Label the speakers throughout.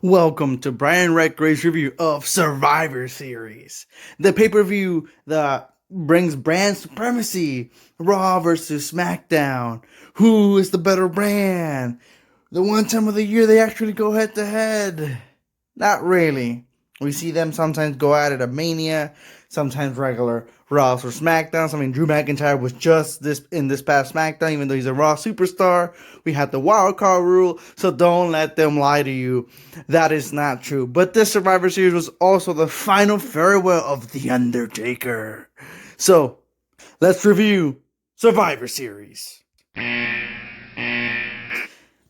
Speaker 1: Welcome to Brian Redgrave's review of Survivor Series, the pay-per-view that brings brand supremacy, Raw versus SmackDown. Who is the better brand? The one time of the year they actually go head-to-head. Not really. We see them sometimes go at it at Mania, sometimes regular Raw or SmackDowns. I mean, Drew McIntyre was just this past SmackDown, even though he's a Raw superstar. We had the wild card rule, so don't let them lie to you. That is not true. But this Survivor Series was also the final farewell of the Undertaker. So let's review Survivor Series.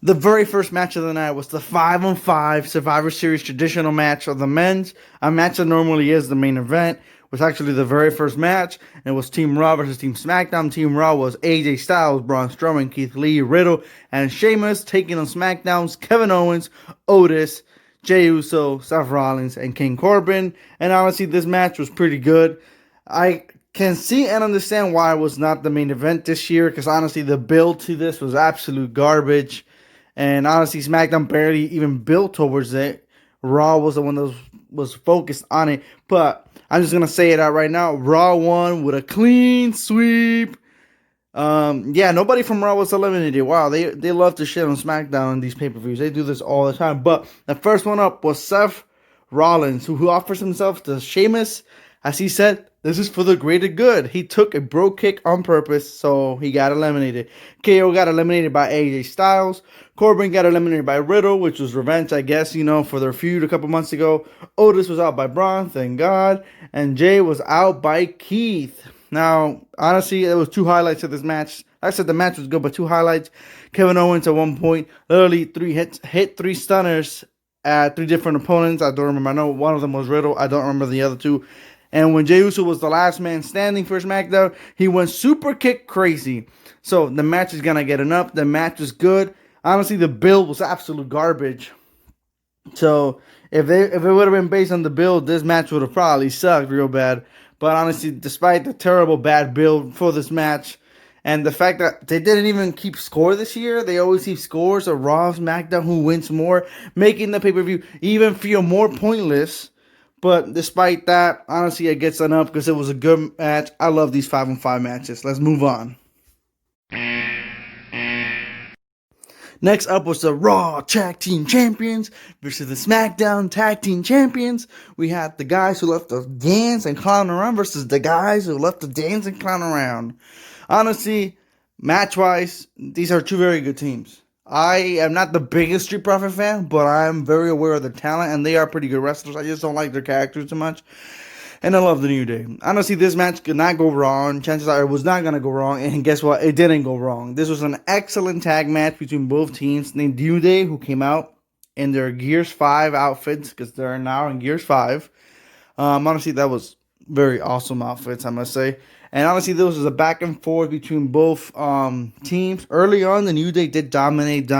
Speaker 1: The very first match of the night was the 5-on-5 Survivor Series traditional match of the men's. A match that normally is the main event. Was actually the very first match. It was Team Raw versus Team SmackDown. Team Raw was AJ Styles, Braun Strowman, Keith Lee, Riddle, and Sheamus, taking on SmackDown's Kevin Owens, Otis, Jey Uso, Seth Rollins, and King Corbin. And honestly, this match was pretty good. I can see and understand why it was not the main event this year, because honestly, the build to this was absolute garbage. And honestly, SmackDown barely even built towards it. Raw was the one that was focused on it. But I'm just going to say it out right now. Raw won with a clean sweep. Nobody from Raw was eliminated. Wow, they love to shit on SmackDown in these pay-per-views. They do this all the time. But the first one up was Seth Rollins, who offers himself to Sheamus. As he said, this is for the greater good. He took a bro kick on purpose, so he got eliminated. KO got eliminated by AJ Styles. Corbin got eliminated by Riddle, which was revenge, I guess, for their feud a couple months ago. Otis was out by Braun, thank God. And Jay was out by Keith. Now, honestly, there was two highlights of this match. I said the match was good, but two highlights. Kevin Owens at one point literally hit three stunners at three different opponents. I don't remember. I know one of them was Riddle. I don't remember the other two. And when Jey Uso was the last man standing for SmackDown, he went super kick crazy. So the match is going to get an up. The match was good. Honestly, the build was absolute garbage. So if it would have been based on the build, this match would have probably sucked real bad. But honestly, despite the terrible bad build for this match, and the fact that they didn't even keep score this year, they always keep scores of Raw, SmackDown, who wins more, making the pay-per-view even feel more pointless. But despite that, honestly, it gets an up because it was a good match. I love these 5-on-5 matches. Let's move on. Next up was the Raw Tag Team Champions versus the SmackDown Tag Team Champions. We had the guys who left to dance and clown around versus the guys who left to dance and clown around. Honestly, match-wise, these are two very good teams. I am not the biggest Street Profit fan, but I'm very aware of their talent, and they are pretty good wrestlers. I just don't like their characters too much. And I love the New Day. Honestly, this match could not go wrong. Chances are it was not going to go wrong. And guess what? It didn't go wrong. This was an excellent tag match between both teams. Named New Day, who came out in their Gears 5 outfits, because they're now in Gears 5. Honestly, that was very awesome outfits, I must say. And honestly, there was a back and forth between both teams. Early on, the New Day did dominate.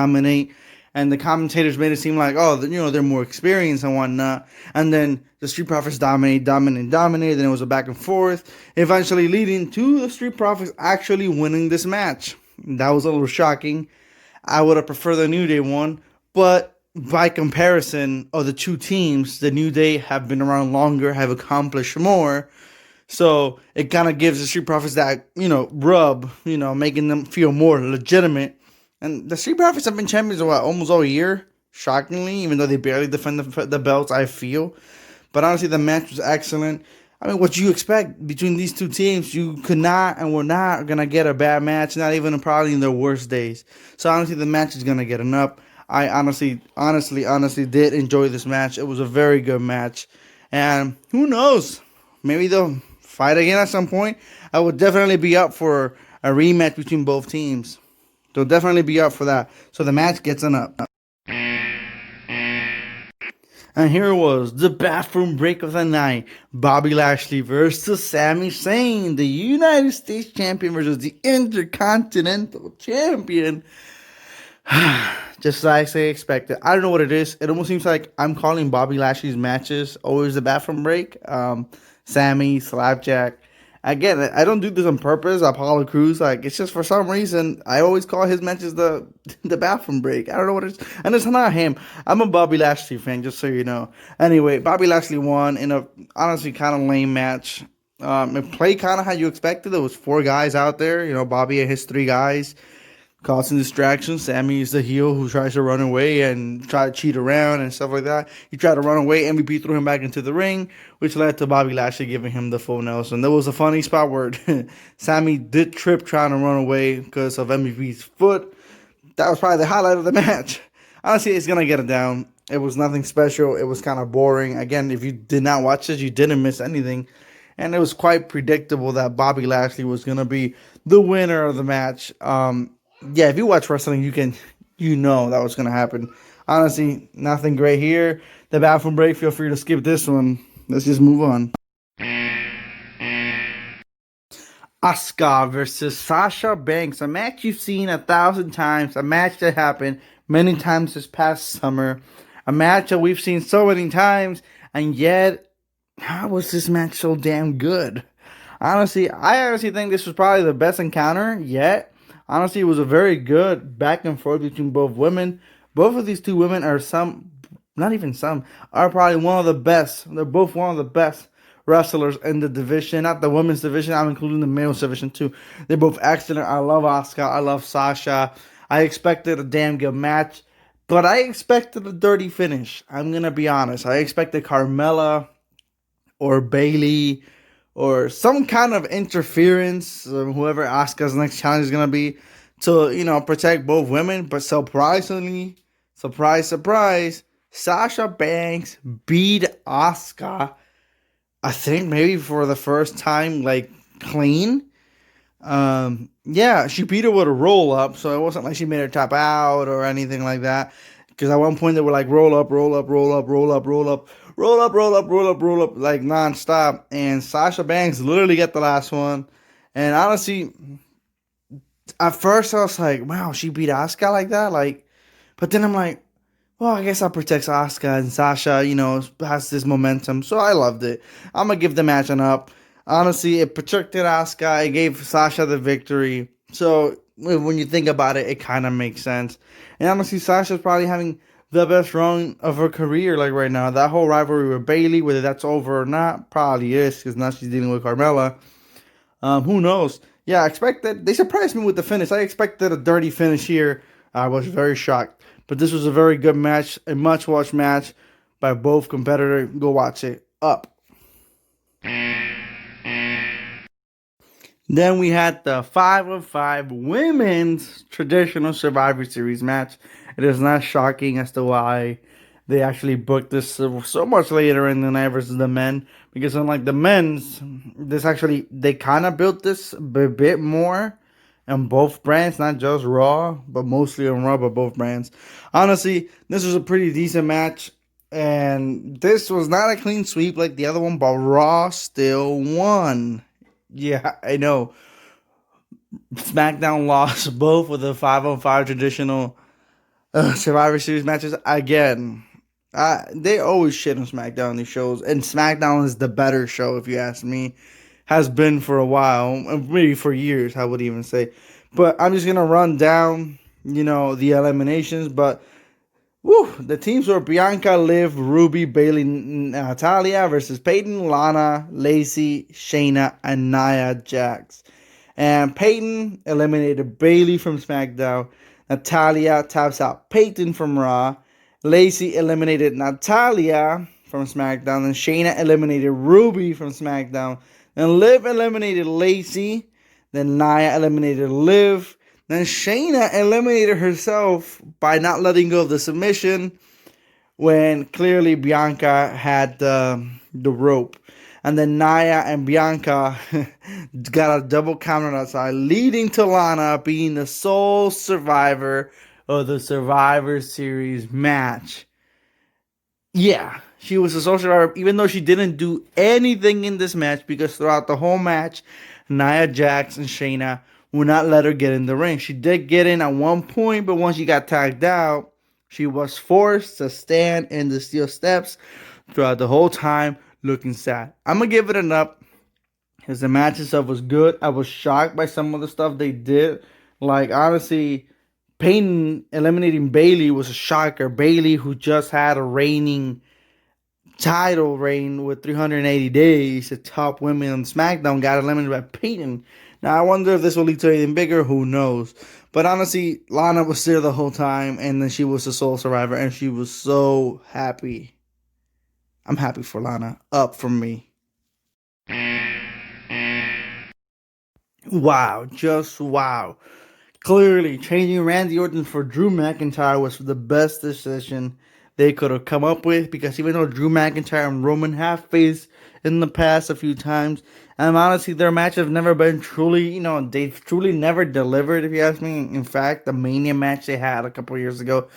Speaker 1: And the commentators made it seem like, they're more experienced and whatnot. And then the Street Profits dominated. Then it was a back and forth, eventually leading to the Street Profits actually winning this match. That was a little shocking. I would have preferred the New Day one. But by comparison of the two teams, the New Day have been around longer, have accomplished more. So it kind of gives the Street Profits that, rub, making them feel more legitimate. And the Street Profits have been champions almost all year, shockingly, even though they barely defend the belts, I feel. But honestly, the match was excellent. I mean, what you expect between these two teams, you could not and were not going to get a bad match, not even probably in their worst days. So honestly, the match is going to get an up. I honestly did enjoy this match. It was a very good match. And who knows? Maybe they'll fight again at some point. I would definitely be up for a rematch between both teams. They'll definitely be up for that. So the match gets an up. And here was the bathroom break of the night. Bobby Lashley versus Sami Zayn. The United States champion versus the Intercontinental champion. Just like I expected. I don't know what it is. It almost seems like I'm calling Bobby Lashley's matches always the bathroom break. Sammy, Slapjack. Again, I don't do this on purpose. Apollo Crews, like it's just for some reason I always call his matches the the bathroom break. I don't know what it's, and it's not him. I'm a Bobby Lashley fan, just so you know. Anyway, Bobby Lashley won in a honestly kind of lame match. It played kind of how you expected. There was four guys out there. You know, Bobby and his three guys causing distractions. Sammy is the heel who tries to run away and try to cheat around and stuff like that. He tried to run away. MVP threw him back into the ring, which led to Bobby Lashley giving him the full Nelson. There was a funny spot where Sammy did trip trying to run away because of MVP's foot. That was probably the highlight of the match. Honestly, it's going to get it down. It was nothing special. It was kind of boring. Again, if you did not watch this, you didn't miss anything. And it was quite predictable that Bobby Lashley was going to be the winner of the match. Yeah, if you watch wrestling, you know that was gonna happen. Honestly, nothing great here. The bathroom break. Feel free to skip this one. Let's just move on. Asuka versus Sasha Banks, a match you've seen 1,000 times, a match that happened many times this past summer, a match that we've seen so many times, and yet, how was this match so damn good? Honestly, I honestly think this was probably the best encounter yet. Honestly, it was a very good back and forth between both women. Both of these two women are not even some, are probably one of the best. They're both one of the best wrestlers in the division, not the women's division. I'm including the male's division too. They're both excellent. I love Asuka. I love Sasha. I expected a damn good match, but I expected a dirty finish. I'm gonna be honest. I expected Carmella or Bailey or some kind of interference, whoever Asuka's next challenge is gonna be, to protect both women. But surprisingly, surprise, surprise, Sasha Banks beat Asuka. I think maybe for the first time, like clean. Yeah, she beat her with a roll up, so it wasn't like she made her tap out or anything like that. Because at one point they were like roll up, roll up, roll up, roll up, roll up, roll up, roll up, roll up, roll up, like nonstop. And Sasha Banks literally got the last one. And honestly, at first I was like, wow, she beat Asuka like that, like. But then I'm like, well, I guess that protects Asuka, and Sasha, has this momentum. So I loved it. I'm gonna give the match an up. Honestly, it protected Asuka. It gave Sasha the victory. So when you think about it, it kind of makes sense. And honestly, Sasha's probably having the best run of her career, like right now. That whole rivalry with Bailey, whether that's over or not, probably is, because now she's dealing with Carmella. Who knows? Yeah, I expected. They surprised me with the finish. I expected a dirty finish here. I was very shocked. But this was a very good match, a much-watched match by both competitors. Go watch it. Up. Then we had the 5-on-5 women's traditional Survivor Series match. It is not shocking as to why they actually booked this so much later in the night versus the men. Because unlike the men's, they kind of built this a bit more on both brands, not just Raw, but mostly on Raw, but both brands. Honestly, this was a pretty decent match. And this was not a clean sweep like the other one, but Raw still won. Yeah, I know. SmackDown lost both of the 5-on-5 traditional Survivor Series matches again. They always shit on SmackDown in these shows, and SmackDown is the better show, if you ask me. Has been for a while, maybe for years, I would even say. But I'm just gonna run down, the eliminations. But the teams were Bianca, Liv, Ruby, Bailey, Natalia versus Peyton, Lana, Lacey, Shayna, and Nia Jax. And Peyton eliminated Bailey from SmackDown. Natalia taps out Peyton from Raw. Lacey eliminated Natalia from SmackDown. And Shayna eliminated Ruby from SmackDown. Then Liv eliminated Lacey. Then Nia eliminated Liv. Then Shayna eliminated herself by not letting go of the submission when clearly Bianca had the rope. And then Nia and Bianca got a double counter outside, leading to Lana being the sole survivor of the Survivor Series match. Yeah, she was a sole survivor, even though she didn't do anything in this match, because throughout the whole match, Nia Jax and Shayna would not let her get in the ring. She did get in at one point, but once she got tagged out, she was forced to stand in the steel steps throughout the whole time, looking sad. I'm going to give it an up. Because the match itself was good. I was shocked by some of the stuff they did. Like, honestly, Peyton eliminating Bailey was a shocker. Bailey, who just had a reigning title reign with 380 days, the top women on SmackDown, got eliminated by Peyton. Now, I wonder if this will lead to anything bigger. Who knows? But honestly, Lana was there the whole time, and then she was the sole survivor, and she was so happy. I'm happy for Lana. Up from me. Wow, just wow. Clearly, changing Randy Orton for Drew McIntyre was the best decision they could have come up with, because even though Drew McIntyre and Roman have faced in the past a few times, and honestly, their match have never been truly, they've truly never delivered, if you ask me. In fact, the Mania match they had a couple years ago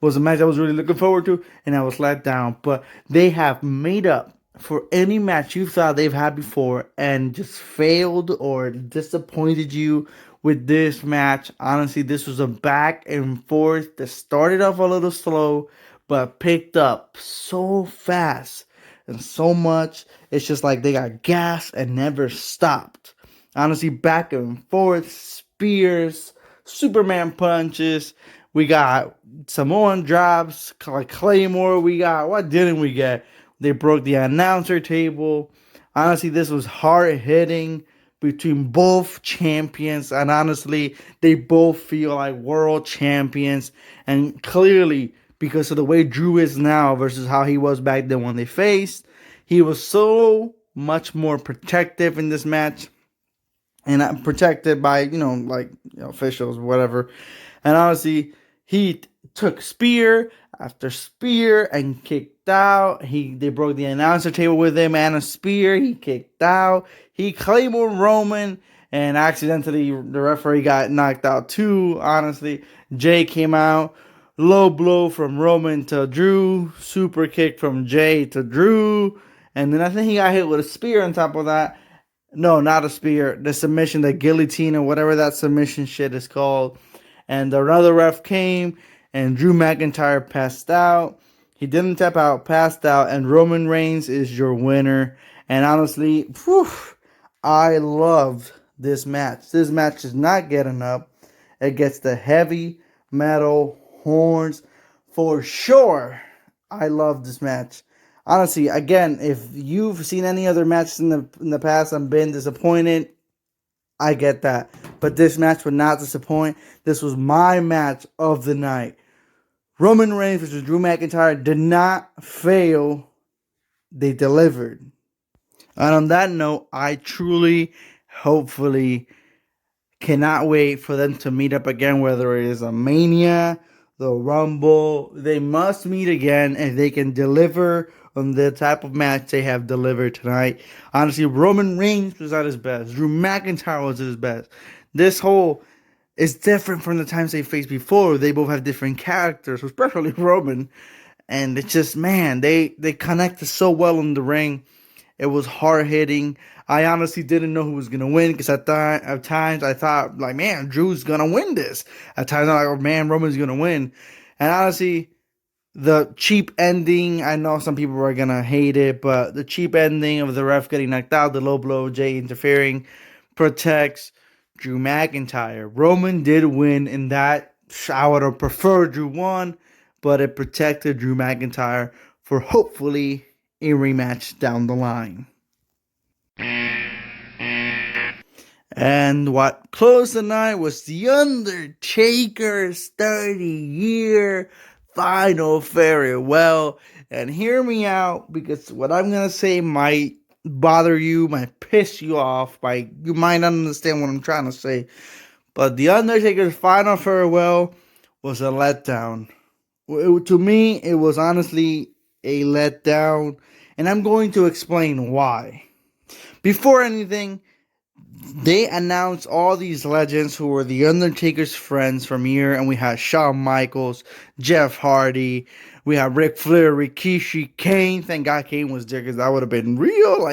Speaker 1: was a match I was really looking forward to, and I was let down. But they have made up for any match you thought they've had before and just failed or disappointed you with this match. Honestly, this was a back and forth that started off a little slow but picked up so fast and so much. It's just like they got gas and never stopped. Honestly, back and forth, spears, Superman punches. We got Samoan drops, like Claymore. We got, what didn't we get? They broke the announcer table. Honestly, this was hard hitting between both champions, and honestly, they both feel like world champions. And clearly, because of the way Drew is now versus how he was back then when they faced, he was so much more protective in this match, and protected by officials, whatever. And honestly, he took spear after spear and kicked out. They broke the announcer table with him and a spear. He kicked out. He claymore Roman, and accidentally the referee got knocked out too. Honestly, Jay came out. Low blow from Roman to Drew. Super kick from Jay to Drew. And then I think he got hit with a spear on top of that. No, not a spear. The submission, the guillotine, or whatever that submission shit is called. And another ref came, and Drew McIntyre passed out. He didn't tap out, passed out, and Roman Reigns is your winner. And honestly, I loved this match. This match is not getting up. It gets the heavy metal horns for sure. I love this match. Honestly, again, if you've seen any other matches in the past and been disappointed, I get that. But this match would not disappoint. This was my match of the night. Roman Reigns versus Drew McIntyre did not fail. They delivered. And on that note, I truly, hopefully, cannot wait for them to meet up again, whether it is a Mania, the Rumble. They must meet again if they can deliver on the type of match they have delivered tonight. Honestly, Roman Reigns was at his best. Drew McIntyre was at his best. This whole is different from the times they faced before. They both have different characters, especially Roman. And it's just, man, they connected so well in the ring. It was hard hitting. I honestly didn't know who was gonna win, because at times I thought, like, man, Drew's gonna win this. At times I'm like, oh man, Roman's gonna win. And honestly, the cheap ending, I know some people are gonna hate it, but the cheap ending of the ref getting knocked out, the low blow, Jay interfering, protects Drew McIntyre. Roman did win in that. I would have preferred Drew won, but it protected Drew McIntyre for hopefully a rematch down the line. And what closed the night was The Undertaker's 30-year final farewell. And hear me out, because what I'm going to say might bother you, might piss you off, you might not understand what I'm trying to say. But The Undertaker's final farewell was a letdown. To me, it was honestly a letdown, and I'm going to explain why. Before anything, they announced all these legends who were The Undertaker's friends from here, and we had Shawn Michaels, Jeff Hardy, we had Ric Flair, Rikishi, Kane. Thank God Kane was there, because that would have been real,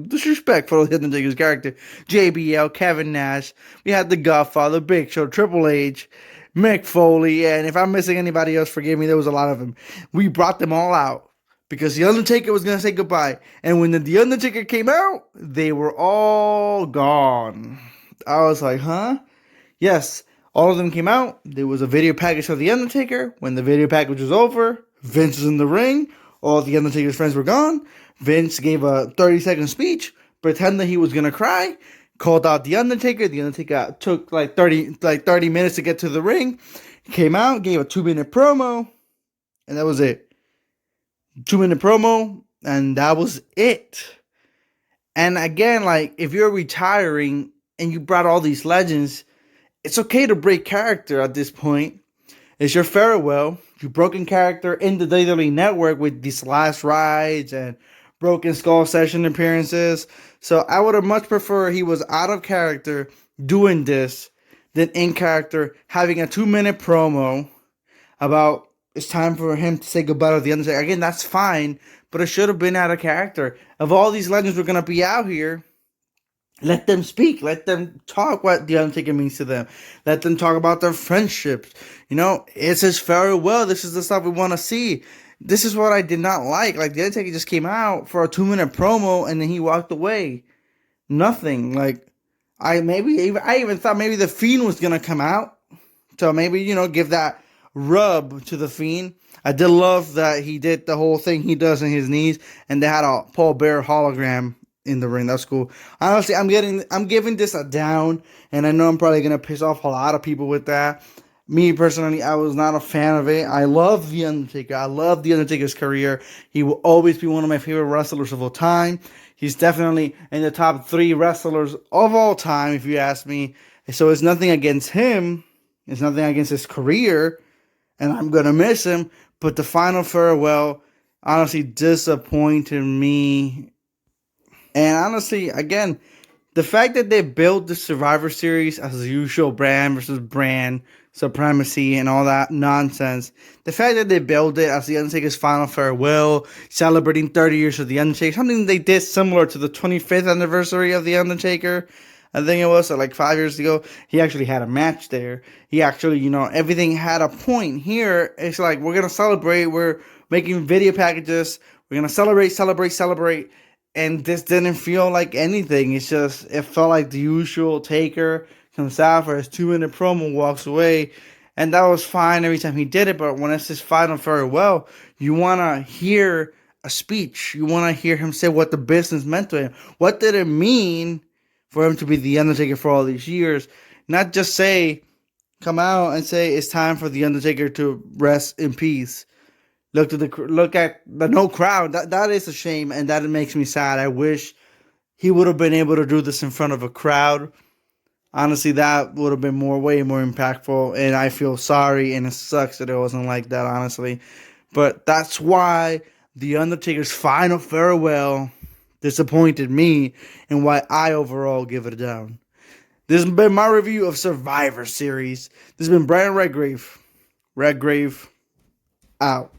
Speaker 1: disrespectful of The Undertaker's character. JBL, Kevin Nash, we had The Godfather, Big Show, Triple H, Mick Foley, and if I'm missing anybody else, forgive me, there was a lot of them. We brought them all out. because the Undertaker was gonna say goodbye. And when the Undertaker came out, they were all gone. I was like, huh? Yes, all of them came out. There was a video package for the Undertaker. When the video package was over, Vince was in the ring. All the Undertaker's friends were gone. Vince gave a 30-second speech, pretending he was gonna cry. Called out the Undertaker. The Undertaker took like 30 minutes to get to the ring. He came out, gave a 2-minute promo, and that was it. 2-minute promo, and that was it. And again, like, if you're retiring and you brought all these legends, it's okay to break character at this point. It's your farewell. You broken character in the WWE Network with these last rides and Broken Skull session appearances. So I would have much preferred he was out of character doing this than in character having a 2-minute promo about it's time for him to say goodbye to the Undertaker. Again, that's fine, but it should have been out of character. If all these legends were going to be out here, let them speak. Let them talk what the Undertaker means to them. Let them talk about their friendships. You know, it's his farewell. This is the stuff we want to see. This is what I did not like. Like, the Undertaker just came out for a 2-minute promo and then he walked away. Nothing. Like, I even thought maybe the Fiend was gonna come out to maybe, give that rub to the Fiend. I did love that he did the whole thing he does in his knees, and they had a Paul Bearer hologram in the ring. That's cool. Honestly, I'm giving this a down, and I know I'm probably gonna piss off a lot of people with that. Me personally, I was not a fan of it. I love The Undertaker. I love The Undertaker's career. He will always be one of my favorite wrestlers of all time. He's definitely in the top 3 wrestlers of all time, if you ask me. So it's nothing against him. It's nothing against his career. And I'm going to miss him. But the final farewell honestly disappointed me. And honestly, again, the fact that they built the Survivor Series as the usual brand versus brand supremacy and all that nonsense, the fact that they built it as the Undertaker's final farewell, celebrating 30 years of the Undertaker, something they did similar to the 25th anniversary of the Undertaker. I think it was like 5 years ago. He actually had a match there. He actually, everything had a point. Here, it's like, we're going to celebrate. We're making video packages. We're going to celebrate. And this didn't feel like anything. It felt like the usual Taker comes out for his 2-minute promo, walks away. And that was fine every time he did it. But when it's his final farewell, you want to hear a speech. You want to hear him say what the business meant to him. What did it mean for him to be the Undertaker for all these years? Not just come out and say it's time for the Undertaker to rest in peace. Look at the no crowd. That is a shame, and that makes me sad. I wish he would have been able to do this in front of a crowd. Honestly, that would have been way more impactful, and I feel sorry, and it sucks that it wasn't like that, honestly. But that's why The Undertaker's final farewell disappointed me, and why I overall give it a down. This has been my review of Survivor Series. This has been Brian Redgrave. Redgrave, out.